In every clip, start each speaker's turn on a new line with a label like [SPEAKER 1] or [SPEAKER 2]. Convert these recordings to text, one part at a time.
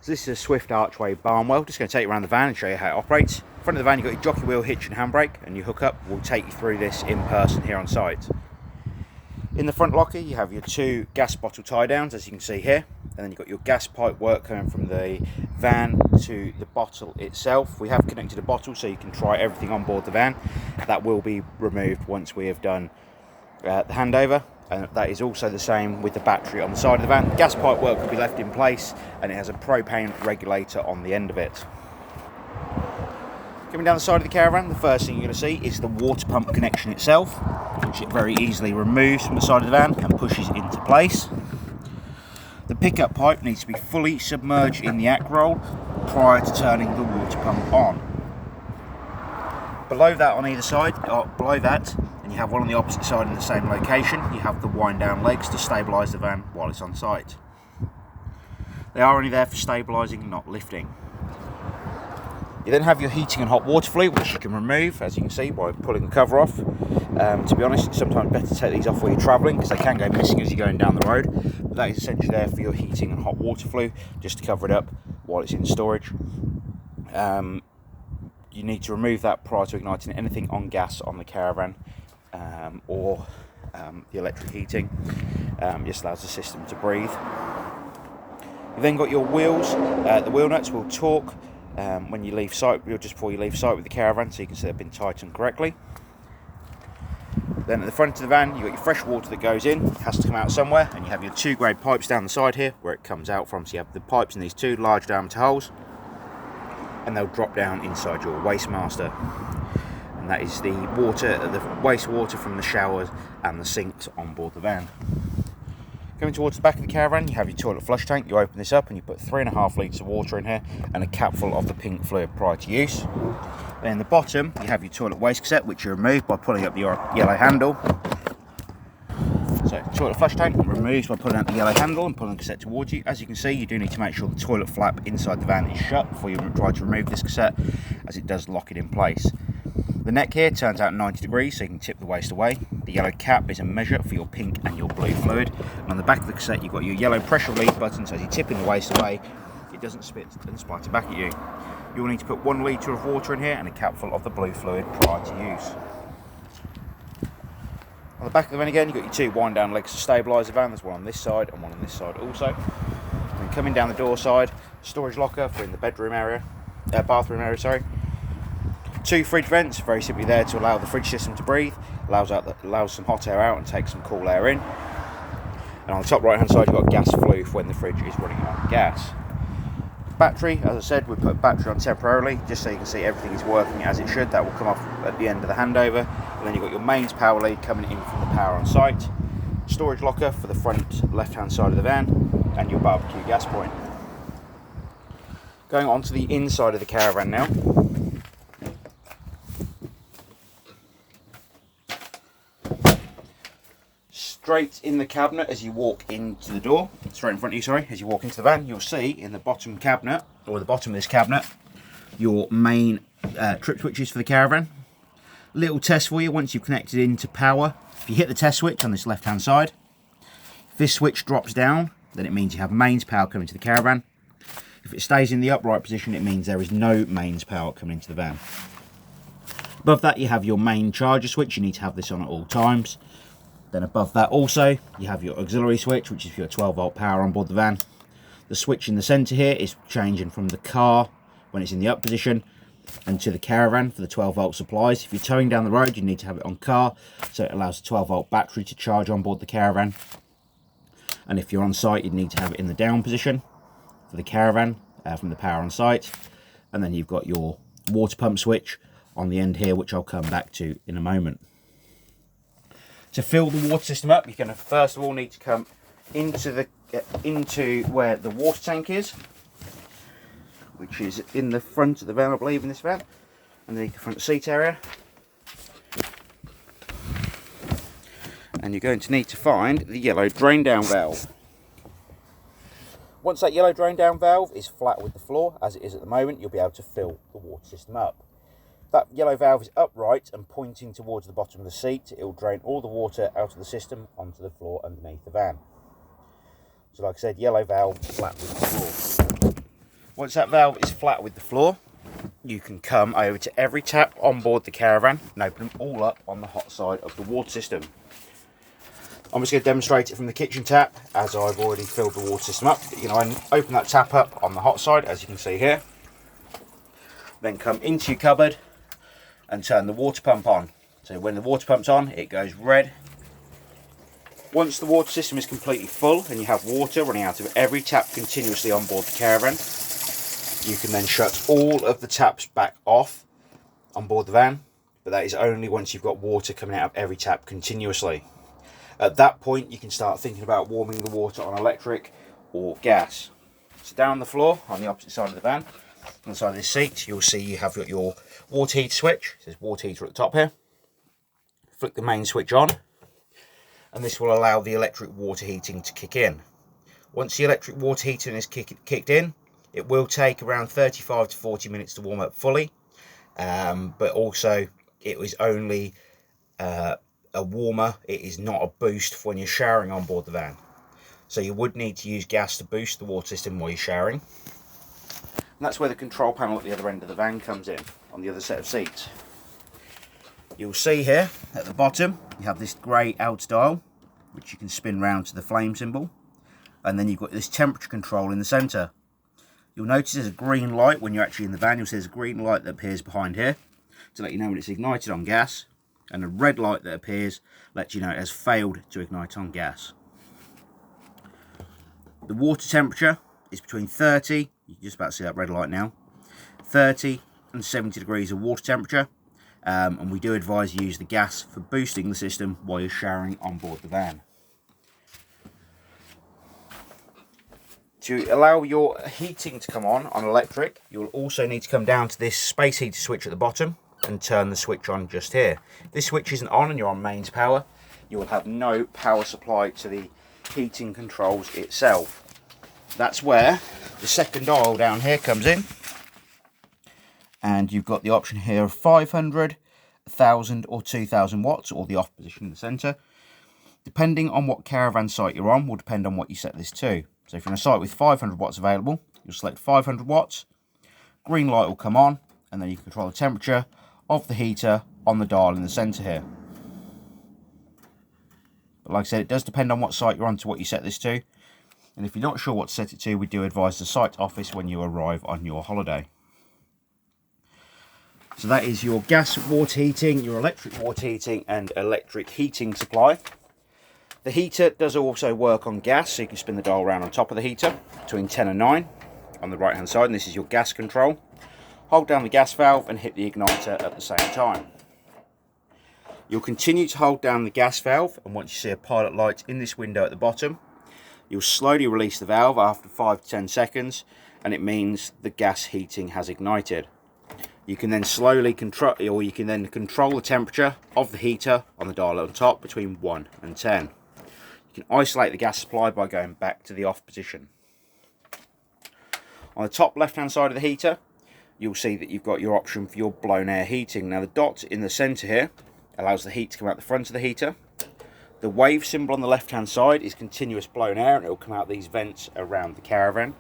[SPEAKER 1] So this is a Swift Archway Barnwell. Just going to take you around the van and show you how it operates. In front of the van you've got your jockey wheel, hitch and handbrake, and your hookup will take you through this in person here on site. In the front locker you have your two gas bottle tie downs, as you can see here, and then you've got your gas pipe work coming from the van to the bottle itself. We have connected a bottle so you can try everything on board the van. That will be removed once we have done the handover. And that is also the same with the battery on the side of the van. The gas pipe work will be left in place, and it has a propane regulator on the end of it. Coming down the side of the caravan, the first thing you're going to see is the water pump connection itself, which it very easily removes from the side of the van and pushes into place. The pickup pipe needs to be fully submerged in the act roll prior to turning the water pump on. Below that on either side, or below that, and you have one on the opposite side in the same location, you have the wind down legs to stabilise the van while it's on site. They are only there for stabilising, not lifting. You then have your heating and hot water fluid, which you can remove, as you can see, by pulling the cover off. To be honest, it's sometimes better to take these off while you're travelling, because they can go missing as you're going down the road. But that is essentially there for your heating and hot water fluid, just to cover it up while it's in storage. You need to remove that prior to igniting anything on gas on the caravan, or the electric heating. Just allows the system to breathe. You've then got your wheels. The wheel nuts will torque when you leave site, just before you leave site with the caravan, so you can see they've been tightened correctly. Then at the front of the van you've got your fresh water that goes in, it has to come out somewhere, and you have your two grade pipes down the side here where it comes out from. So you have the pipes in these two large diameter holes, and they'll drop down inside your waste master. And that is the water, the wastewater from the showers and the sinks on board the van. Going towards the back of the caravan, you have your toilet flush tank. You open this up and you put 3.5 litres of water in here and a cap full of the pink fluid prior to use. Then at the bottom, you have your toilet waste cassette, which you remove by pulling up your yellow handle. So, toilet flush tank removes by pulling out the yellow handle and pulling the cassette towards you. As you can see, you do need to make sure the toilet flap inside the van is shut before you try to remove this cassette, as it does lock it in place. The neck here turns out 90 degrees so you can tip the waste away. The yellow cap is a measure for your pink and your blue fluid. And on the back of the cassette you've got your yellow pressure relief button, so as you're tipping the waste away, it doesn't spit and splatter back at you. You will need to put 1 litre of water in here and a cap full of the blue fluid prior to use. On the back of the van again, you've got your two wind down legs to stabilise the van. There's one on this side and one on this side also. And coming down the door side, storage locker for in the bedroom area, bathroom area. Two fridge vents, very simply there to allow the fridge system to breathe, allows some hot air out and takes some cool air in. And on the top right hand side you've got gas flue for when the fridge is running on gas. Battery, as I said, we put battery on temporarily just so you can see everything is working as it should. That will come off at the end of the handover. And then you've got your mains power lead coming in from the power on site, storage locker for the front left hand side of the van, and your barbecue gas point. Going on to the inside of the caravan now. Straight in the cabinet as you walk into the door, straight in front of you, sorry, as you walk into the van, you'll see in the bottom cabinet, or the bottom of this cabinet, your main trip switches for the caravan. Little test for you once you've connected into power. If you hit the test switch on this left hand side, if this switch drops down, then it means you have mains power coming to the caravan. If it stays in the upright position, it means there is no mains power coming into the van. Above that you have your main charger switch. You need to have this on at all times. Then above that also, you have your auxiliary switch, which is for your 12 volt power on board the van. The switch in the centre here is changing from the car when it's in the up position and to the caravan for the 12 volt supplies. If you're towing down the road, you need to have it on car, so it allows a 12 volt battery to charge on board the caravan. And if you're on site, you need to have it in the down position for the caravan from the power on site. And then you've got your water pump switch on the end here, which I'll come back to in a moment. To fill the water system up, you're going to first of all need to come into where the water tank is, which is in the front of the van, I believe, in this van, underneath the front seat area. And you're going to need to find the yellow drain down valve. Once that yellow drain down valve is flat with the floor, as it is at the moment, you'll be able to fill the water system up. That yellow valve is upright and pointing towards the bottom of the seat. It will drain all the water out of the system onto the floor underneath the van. So like I said, yellow valve flat with the floor. Once that valve is flat with the floor, you can come over to every tap on board the caravan and open them all up on the hot side of the water system. I'm just going to demonstrate it from the kitchen tap, as I've already filled the water system up. You know, open that tap up on the hot side, as you can see here. Then come into your cupboard and turn the water pump on. So when the water pump's on, it goes red. Once the water system is completely full and you have water running out of every tap continuously on board the caravan, you can then shut all of the taps back off on board the van, but that is only once you've got water coming out of every tap continuously. At that point, you can start thinking about warming the water on electric or gas. So down on the floor, on the opposite side of the van, on the side of this seat, you'll see you have got your water heater switch. It says water heater at the top here. Flick the main switch on, and this will allow the electric water heating to kick in. Once the electric water heating is kicked in, it will take around 35 to 40 minutes to warm up fully, but also it is only a warmer. It is not a boost for when you're showering on board the van. So you would need to use gas to boost the water system while you're showering. And that's where the control panel at the other end of the van comes in, on the other set of seats. You'll see here at the bottom you have this grey outer dial, which you can spin round to the flame symbol, and then you've got this temperature control in the centre. You'll notice there's a green light when you're actually in the van. You'll see there's a green light that appears behind here to let you know when it's ignited on gas, and a red light that appears lets you know it has failed to ignite on gas. The water temperature is between 30, you can just about see that red light now, 30 and 70 degrees of water temperature, and we do advise you use the gas for boosting the system while you're showering on board the van. To allow your heating to come on electric, you'll also need to come down to this space heater switch at the bottom and turn the switch on just here. If this switch isn't on and you're on mains power, you will have no power supply to the heating controls itself. That's where the second dial down here comes in, and you've got the option here of 500, 1000 or 2000 watts, or the off position in the centre. Depending on what caravan site you're on will depend on what you set this to. So if you're on a site with 500 watts available, you'll select 500 watts, green light will come on, and then you can control the temperature of the heater on the dial in the centre here. But like I said, it does depend on what site you're on to what you set this to, and if you're not sure what to set it to, we do advise the site office when you arrive on your holiday. So that is your gas water heating, your electric water heating and electric heating supply. The heater does also work on gas, so you can spin the dial around on top of the heater between 10 and 9 on the right hand side, and this is your gas control. Hold down the gas valve and hit the igniter at the same time. You'll continue to hold down the gas valve, and once you see a pilot light in this window at the bottom, you'll slowly release the valve after 5 to 10 seconds, and it means the gas heating has ignited. You can then slowly control the temperature of the heater on the dial on top between 1 and 10. You can isolate the gas supply by going back to the off position. On the top left hand side of the heater, you'll see that you've got your option for your blown air heating. Now the dot in the centre here allows the heat to come out the front of the heater. The wave symbol on the left hand side is continuous blown air, and it will come out these vents around the caravan.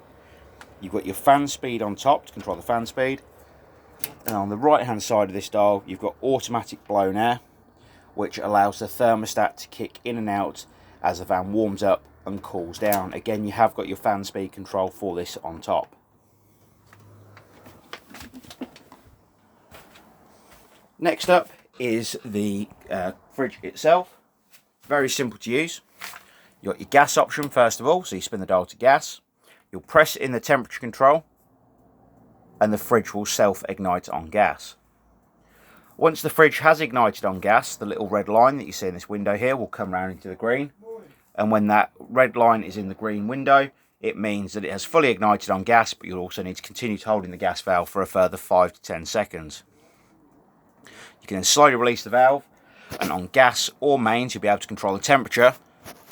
[SPEAKER 1] You've got your fan speed on top to control the fan speed, and on the right hand side of this dial you've got automatic blown air, which allows the thermostat to kick in and out as the van warms up and cools down. Again, you have got your fan speed control for this on top. Next up is the fridge itself. Very simple to use. You've got your gas option first of all, so you spin the dial to gas. You'll press in the temperature control, and the fridge will self-ignite on gas. Once the fridge has ignited on gas, the little red line that you see in this window here will come round into the green. And when that red line is in the green window, it means that it has fully ignited on gas, but you'll also need to continue holding the gas valve for a further 5 to 10 seconds. You can then slowly release the valve, and on gas or mains you'll be able to control the temperature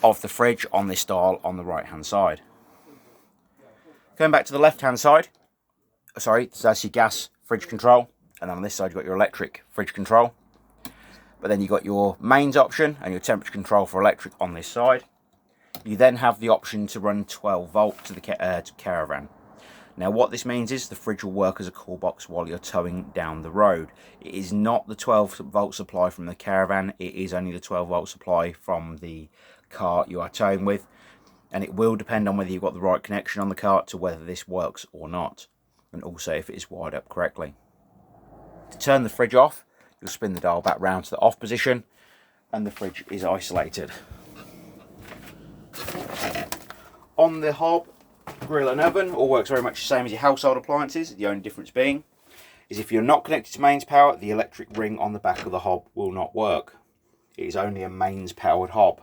[SPEAKER 1] of the fridge on this dial on the right hand side. Going back to the left hand side, so that's your gas fridge control, and then on this side you've got your electric fridge control. But then you've got your mains option and your temperature control for electric on this side. You then have the option to run 12 volt to the caravan. Now what this means is the fridge will work as a cool box while you're towing down the road. It is not the 12 volt supply from the caravan, it is only the 12 volt supply from the cart you are towing with, and it will depend on whether you've got the right connection on the cart to whether this works or not, and also if it is wired up correctly. To turn the fridge off, you'll spin the dial back round to the off position and the fridge is isolated. On the hob, grill and oven all works very much the same as your household appliances. The only difference being is if you're not connected to mains power, the electric ring on the back of the hob will not work. It is only a mains powered hob.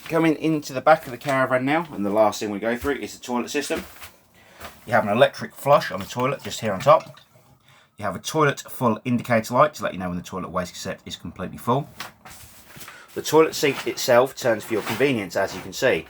[SPEAKER 1] Coming into the back of the caravan now, and the last thing we go through is the toilet system. You have an electric flush on the toilet just here on top. You have a toilet full indicator light to let you know when the toilet waste cassette is completely full. The toilet seat itself turns for your convenience, as you can see.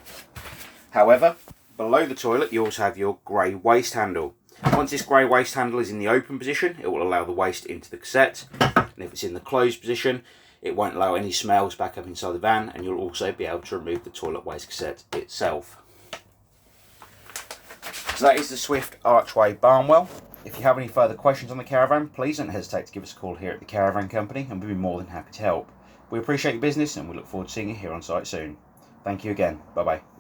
[SPEAKER 1] However, below the toilet you also have your grey waste handle. Once this grey waste handle is in the open position, it will allow the waste into the cassette, and if it's in the closed position, it won't allow any smells back up inside the van, and you'll also be able to remove the toilet waste cassette itself. So that is the Swift Archway Barnwell. If you have any further questions on the caravan, please don't hesitate to give us a call here at the Caravan Company, and we'll be more than happy to help. We appreciate your business and we look forward to seeing you here on site soon. Thank you again. Bye bye.